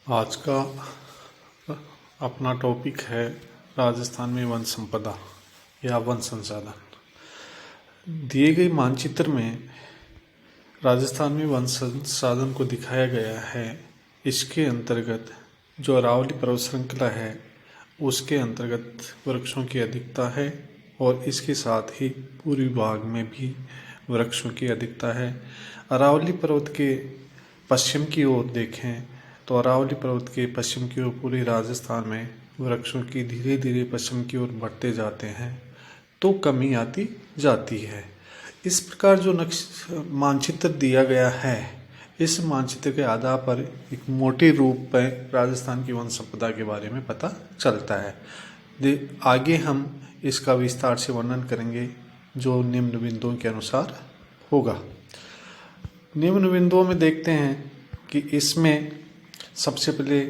आज का अपना टॉपिक है राजस्थान में वन संपदा या वन संसाधन। दिए गए मानचित्र में राजस्थान में वन संसाधन को दिखाया गया है। इसके अंतर्गत जो अरावली पर्वत श्रृंखला है उसके अंतर्गत वृक्षों की अधिकता है और इसके साथ ही पूर्वी भाग में भी वृक्षों की अधिकता है। अरावली पर्वत के पश्चिम की ओर देखें तो अरावली पर्वत के पश्चिम की ओर पूरे राजस्थान में वृक्षों की धीरे धीरे पश्चिम की ओर बढ़ते जाते हैं तो कमी आती जाती है। इस प्रकार जो मानचित्र दिया गया है, इस मानचित्र के आधार पर एक मोटे रूप में राजस्थान की वन संपदा के बारे में पता चलता है। आगे हम इसका विस्तार से वर्णन करेंगे जो निम्न बिंदुओं के अनुसार होगा। निम्न बिंदुओं में देखते हैं कि इसमें सबसे पहले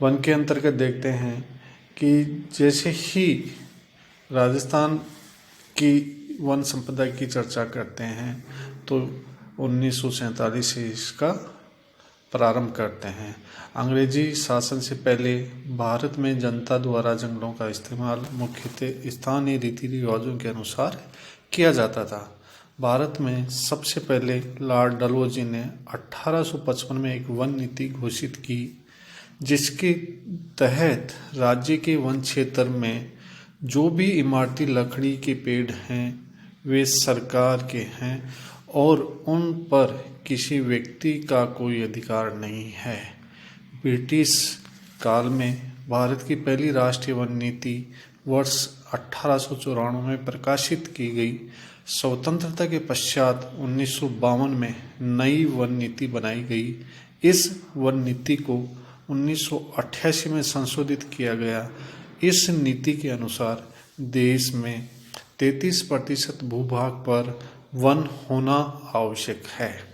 वन के अंतर्गत देखते हैं कि जैसे ही राजस्थान की वन संपदा की चर्चा करते हैं तो 1947 से इसका प्रारंभ करते हैं। अंग्रेजी शासन से पहले भारत में जनता द्वारा जंगलों का इस्तेमाल मुख्यतः स्थानीय रीति रिवाजों के अनुसार किया जाता था। भारत में सबसे पहले लॉर्ड डलहौजी ने 1855 में एक वन नीति घोषित की, जिसके तहत राज्य के वन क्षेत्र में जो भी इमारती लकड़ी के पेड़ हैं वे सरकार के हैं और उन पर किसी व्यक्ति का कोई अधिकार नहीं है। ब्रिटिश काल में भारत की पहली राष्ट्रीय वन नीति वर्ष 1894 में प्रकाशित की गई। स्वतंत्रता के पश्चात 1952 में नई वन नीति बनाई गई। इस वन नीति को 1988 में संशोधित किया गया। इस नीति के अनुसार देश में 33% भूभाग पर वन होना आवश्यक है।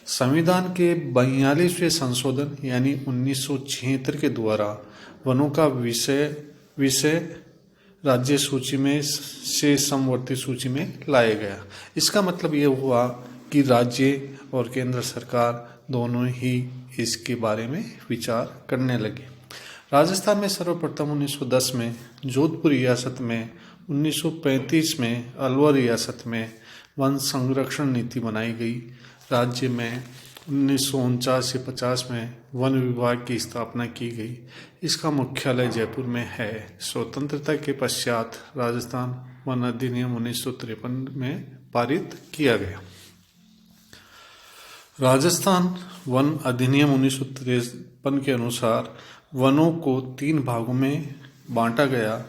संविधान के 42वें संशोधन यानी 1976 के द्वारा वनों का विषय राज्य सूची में से समवर्ती सूची में लाया गया। इसका मतलब ये हुआ कि राज्य और केंद्र सरकार दोनों ही इसके बारे में विचार करने लगे। राजस्थान में सर्वप्रथम 1910 में जोधपुर रियासत में, 1935 में अलवर रियासत में वन संरक्षण नीति बनाई गई। राज्य में 1949 से 50 में वन विभाग की स्थापना की गई। इसका मुख्यालय जयपुर में है। स्वतंत्रता के पश्चात राजस्थान वन अधिनियम 1953 में पारित किया गया। राजस्थान वन अधिनियम 1953 के अनुसार वनों को 3 भागों में बांटा गया।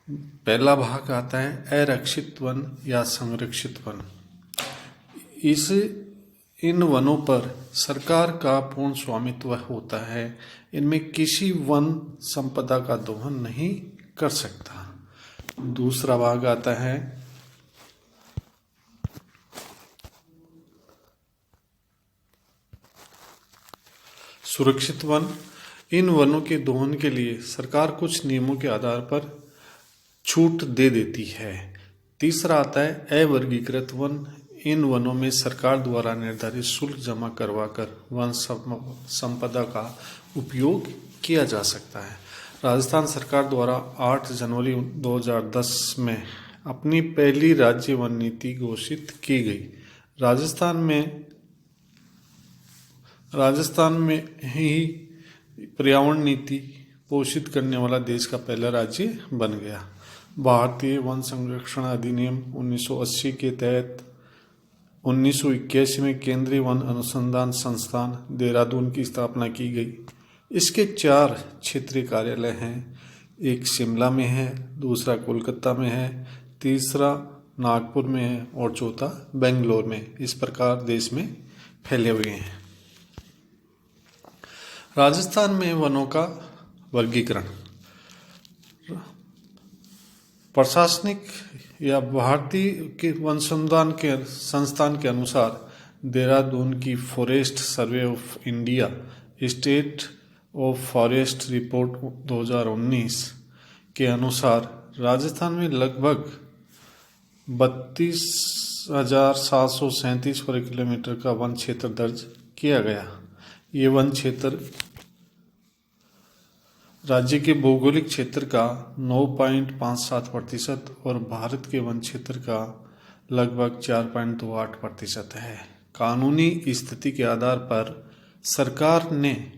पहला भाग आता है अरक्षित वन या संरक्षित वन। इन वनों पर सरकार का पूर्ण स्वामित्व होता है। इनमें किसी वन संपदा का दोहन नहीं कर सकता। दूसरा भाग आता है सुरक्षित वन। इन वनों के दोहन के लिए सरकार कुछ नियमों के आधार पर छूट दे देती है। तीसरा आता है अवर्गीकृत वन। इन वनों में सरकार द्वारा निर्धारित शुल्क जमा करवाकर वन संपदा का उपयोग किया जा सकता है। राजस्थान सरकार द्वारा 8 जनवरी 2010 में अपनी पहली राज्य वन नीति घोषित की गई। राजस्थान में ही पर्यावरण नीति पोषित करने वाला देश का पहला राज्य बन गया। भारतीय वन संरक्षण अधिनियम 1980 के तहत 1981 में केंद्रीय वन अनुसंधान संस्थान देहरादून की स्थापना की गई। इसके 4 क्षेत्रीय कार्यालय हैं। एक शिमला में है, दूसरा कोलकाता में है, तीसरा नागपुर में है और चौथा बेंगलोर में। इस प्रकार देश में फैले हुए हैं। राजस्थान में वनों का वर्गीकरण प्रशासनिक या भारतीय के वन संस्थान के अनुसार देहरादून की forest survey of India state of forest report 2019 के अनुसार राजस्थान में लगभग 32,737 वर्ग किलोमीटर का वन क्षेत्र दर्ज किया गया। ये वन क्षेत्र राज्य के भौगोलिक क्षेत्र का 9.57% और भारत के वन क्षेत्र का लगभग 4.28% है। कानूनी स्थिति के आधार पर सरकार ने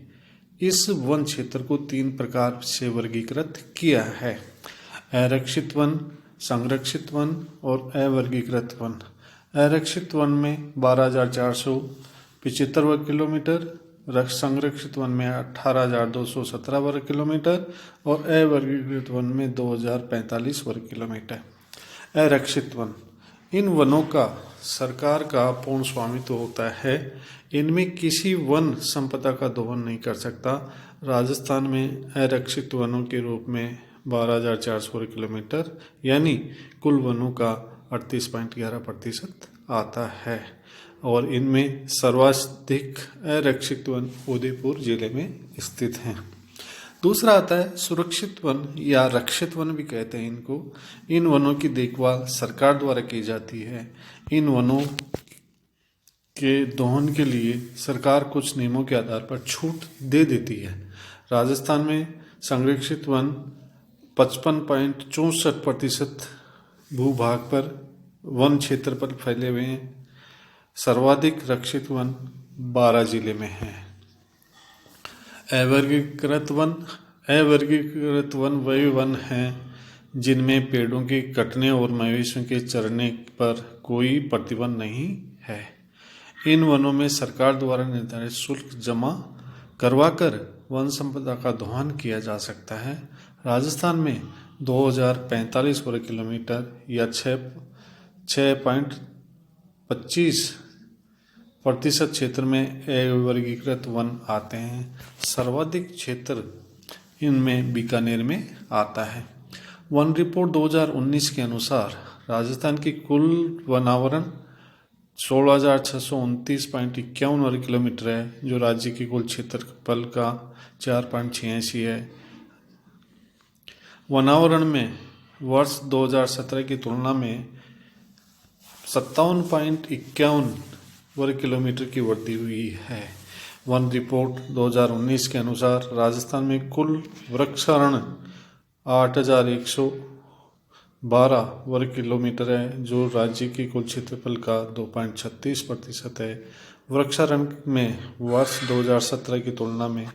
इस वन क्षेत्र को 3 प्रकार से वर्गीकृत किया है: आरक्षित वन, संरक्षित वन और अवर्गीकृत वन। आरक्षित वन में 12,475 वर्ग किलोमीटर, संरक्षित वन में 18,217 वर्ग किलोमीटर और अवर्गीकृत वन में 2,045 वर्ग किलोमीटर। आरक्षित वन, इन वनों का सरकार का पूर्ण स्वामित्व होता है। इनमें किसी वन संपदा का दोहन नहीं कर सकता। राजस्थान में आरक्षित वनों के रूप में 12,400 वर्ग किलोमीटर यानी कुल वनों का 38.11% आता है और इनमें सर्वाधिक आरक्षित वन उदयपुर जिले में स्थित हैं। दूसरा आता है सुरक्षित वन या रक्षित वन भी कहते हैं इनको। इन वनों की देखभाल सरकार द्वारा की जाती है। इन वनों के दोहन के लिए सरकार कुछ नियमों के आधार पर छूट दे देती है। राजस्थान में संरक्षित वन 55.64% भूभाग पर वन क्षेत्र पर फैले हुए हैं। सर्वाधिक रक्षित वन 12 जिले में हैं। अवर्गीकृत वन वही वन हैं जिनमें पेड़ों के कटने और मवेशियों के चरने पर कोई प्रतिबंध नहीं है। इन वनों में सरकार द्वारा निर्धारित शुल्क जमा करवाकर वन संपदा का दोहन किया जा सकता है। राजस्थान में 2,045 वर्ग किलोमीटर या 6.25% क्षेत्र में अवर्गीकृत वन आते हैं। सर्वाधिक क्षेत्र इनमें बीकानेर में आता है। वन रिपोर्ट 2019 के अनुसार राजस्थान की कुल वनावरण 16,629.51 वर्ग किलोमीटर है, जो राज्य के कुल क्षेत्रफल का 4.86 है। वनावरण में वर्ष 2017 की तुलना में 57.51 वर्ग किलोमीटर की वृद्धि हुई है। वन रिपोर्ट 2019 के अनुसार राजस्थान में कुल वृक्षारण्य 8,112 वर्ग किलोमीटर है, जो राज्य के कुल क्षेत्रफल का 2.36% है। वृक्षारण्य में वर्ष 2017 की तुलना में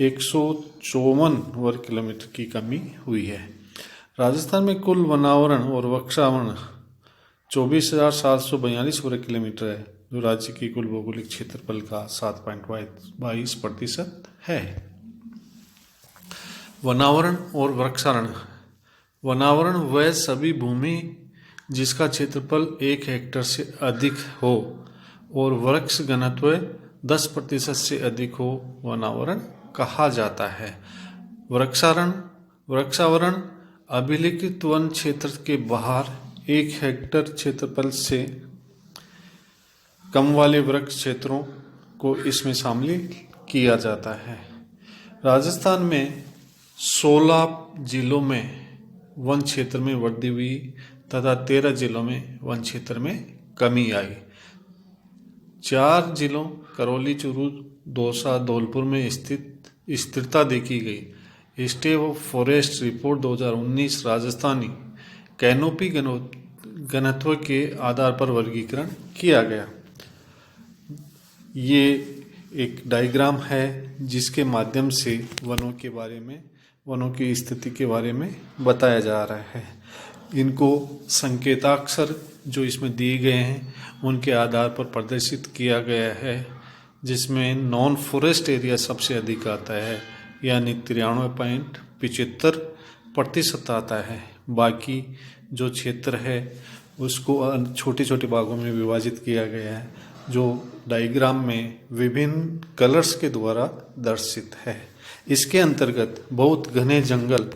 154 वर्ग किलोमीटर की कमी हुई है। राजस्थान में कुल वनावरण और वृक्षावरण 24,742 वर्ग किलोमीटर है, जो राज्य की कुल भौगोलिक क्षेत्रफल का 7.22% है। वनावरण और वृक्षारण्य। वनावरण वह सभी भूमि जिसका क्षेत्रफल 1 हेक्टेयर से अधिक हो और वृक्ष घनत्व 10% से अधिक हो, वनावरण कहा जाता है। वृक्षावरण अभिलिखित वन क्षेत्र के बाहर 1 हेक्टेयर क्षेत्रफल से कम वाले वृक्ष क्षेत्रों को इसमें शामिल किया जाता है। राजस्थान में 16 जिलों में वन क्षेत्र में वृद्धि हुई तथा 13 जिलों में वन क्षेत्र में कमी आई। 4 जिलों करौली, चूरू, दौसा, धौलपुर में स्थिरता देखी गई। State of forest report 2019 Rajasthani canopy घनत्व के आधार पर वर्गीकरण किया गया। ये एक डायग्राम है जिसके माध्यम से वनों की स्थिति के बारे में बताया जा रहा है। इनको संकेताक्षर जो इसमें दिए गए हैं उनके आधार पर प्रदर्शित किया गया है, जिसमें नॉन फॉरेस्ट एरिया सबसे अधिक आता है, यानी 93.75% आता है। बाकी जो क्षेत्र है उसको छोटे छोटे भागों में विभाजित किया गया है, जो डायग्राम में विभिन्न कलर्स के द्वारा दर्शित है। इसके अंतर्गत बहुत घने जंगल,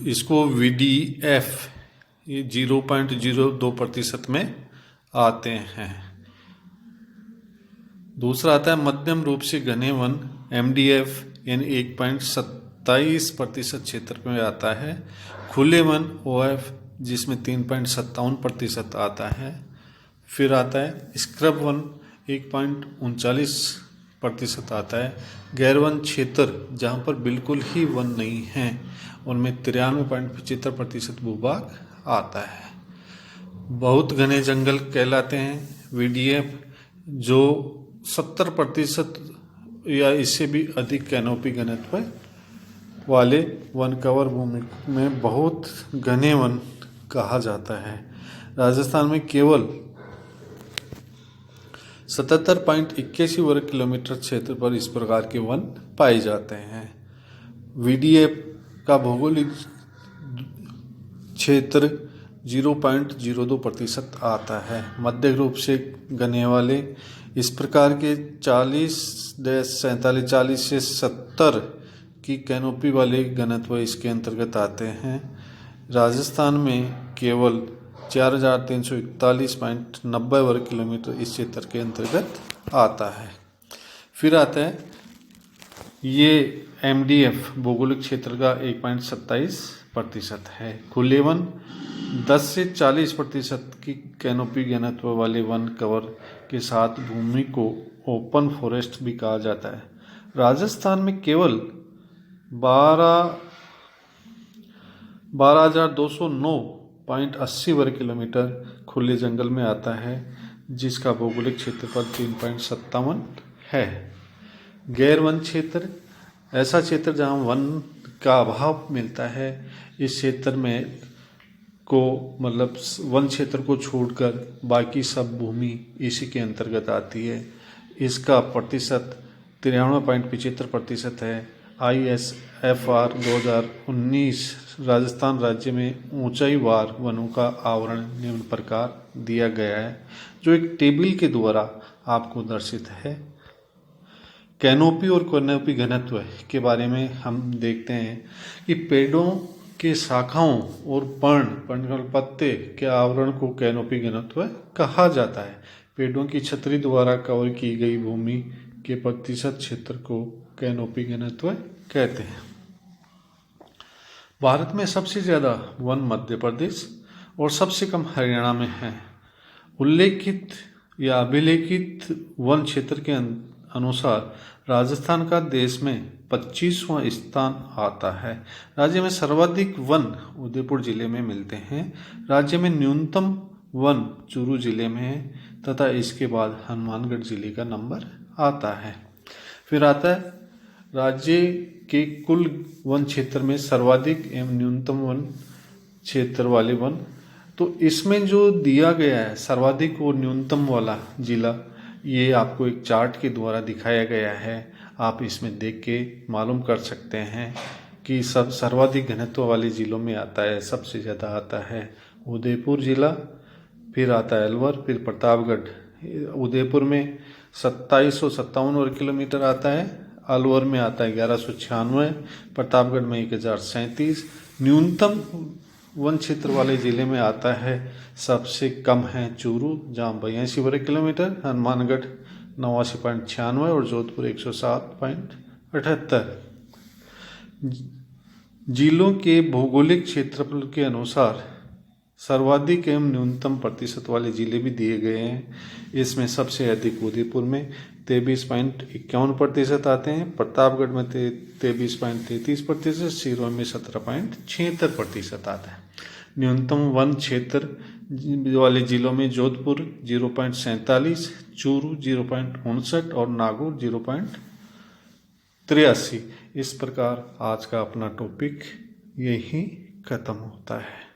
इसको VDF 0.02% में आते हैं। दूसरा आता है मध्यम रूप से घने वन, MDF यानी 1.27% क्षेत्र में आता है। खुले वन OF जिसमें 3.57% आता है। फिर आता है स्क्रब वन 1.39% आता है। गैर वन क्षेत्र जहाँ पर बिल्कुल ही वन नहीं है उनमें 93.75% भूभाग आता है। बहुत घने जंगल कहलाते हैं VDF, जो 70% या इससे भी अधिक कैनोपी घनत्व वाले वन कवर भूमि में बहुत घने वन कहा जाता है। राजस्थान में केवल 77.81 वर्ग किलोमीटर क्षेत्र पर इस प्रकार के वन पाए जाते हैं। VDF का भौगोलिक क्षेत्र 0.02% आता है। मध्य रूप से घने वाले इस प्रकार के 40 से 70 की कैनोपी वाले घनत्व इसके अंतर्गत आते हैं। राजस्थान में केवल 4341.90 वर्ग किलोमीटर इस क्षेत्र के अंतर्गत आता है। फिर आता है ये MDF भौगोलिक क्षेत्र का 1.27% है। खुले वन 10 से 40% की कैनोपी घनत्व वाले वन कवर के साथ भूमि को ओपन फॉरेस्ट भी कहा जाता है। राजस्थान में केवल 12,209.80 वर्ग किलोमीटर खुले जंगल में आता है, जिसका भौगोलिक क्षेत्रफल 3.57 है। गैर वन क्षेत्र ऐसा क्षेत्र जहाँ वन का अभाव मिलता है। इस क्षेत्र में मतलब वन क्षेत्र को छोड़कर बाकी सब भूमि इसी के अंतर्गत आती है। इसका प्रतिशत 93.75% है। ISFR 2019 राजस्थान राज्य में ऊंचाई वार वनों का आवरण निम्न प्रकार दिया गया है, जो एक टेबल के द्वारा आपको दर्शित है। कैनोपी और कैनोपी घनत्व के बारे में हम देखते हैं कि पेड़ों के शाखाओं और पर्ण पत्ते के आवरण को कैनोपी घनत्व कहा जाता है। पेड़ों की छतरी द्वारा कवर की गई भूमि के प्रतिशत क्षेत्र को कैनोपी घनत्व कहते हैं। भारत में सबसे ज़्यादा वन मध्य प्रदेश और सबसे कम हरियाणा में है। उल्लेखित या अभिलेखित वन क्षेत्र के अनुसार राजस्थान का देश में 25वां स्थान आता है। राज्य में सर्वाधिक वन उदयपुर जिले में मिलते हैं। राज्य में न्यूनतम वन चूरू जिले में है तथा इसके बाद हनुमानगढ़ जिले का नंबर आता है। फिर आता है राज्य के कुल वन क्षेत्र में सर्वाधिक एवं न्यूनतम वन क्षेत्र वाले वन। तो इसमें जो दिया गया है सर्वाधिक और न्यूनतम वाला जिला, ये आपको एक चार्ट के द्वारा दिखाया गया है। आप इसमें देख के मालूम कर सकते हैं कि सब सर्वाधिक घनत्व वाले जिलों में आता है। सबसे ज़्यादा आता है उदयपुर जिला, फिर आता है अलवर, फिर प्रतापगढ़। उदयपुर में 2757 वर्ग किलोमीटर आता है, अलवर में आता है 1196, प्रतापगढ़ में 1037। न्यूनतम वन क्षेत्र वाले जिले में आता है, सबसे कम है चूरू जहाँ 82 वर्ग किलोमीटर, हनुमानगढ़ 89.96 और जोधपुर 107.78। जिलों के भौगोलिक क्षेत्रफल के अनुसार सर्वाधिक एवं न्यूनतम प्रतिशत वाले जिले भी दिए गए हैं। इसमें सबसे अधिक उदयपुर में 23.51% आते हैं, प्रतापगढ़ में 23.33%, सिरोही में 17.76% आता है। न्यूनतम वन क्षेत्र वाले जिलों में जोधपुर 0.47, चूरू 0.59 और नागौर 0.83। इस प्रकार आज का अपना टॉपिक यही खत्म होता है।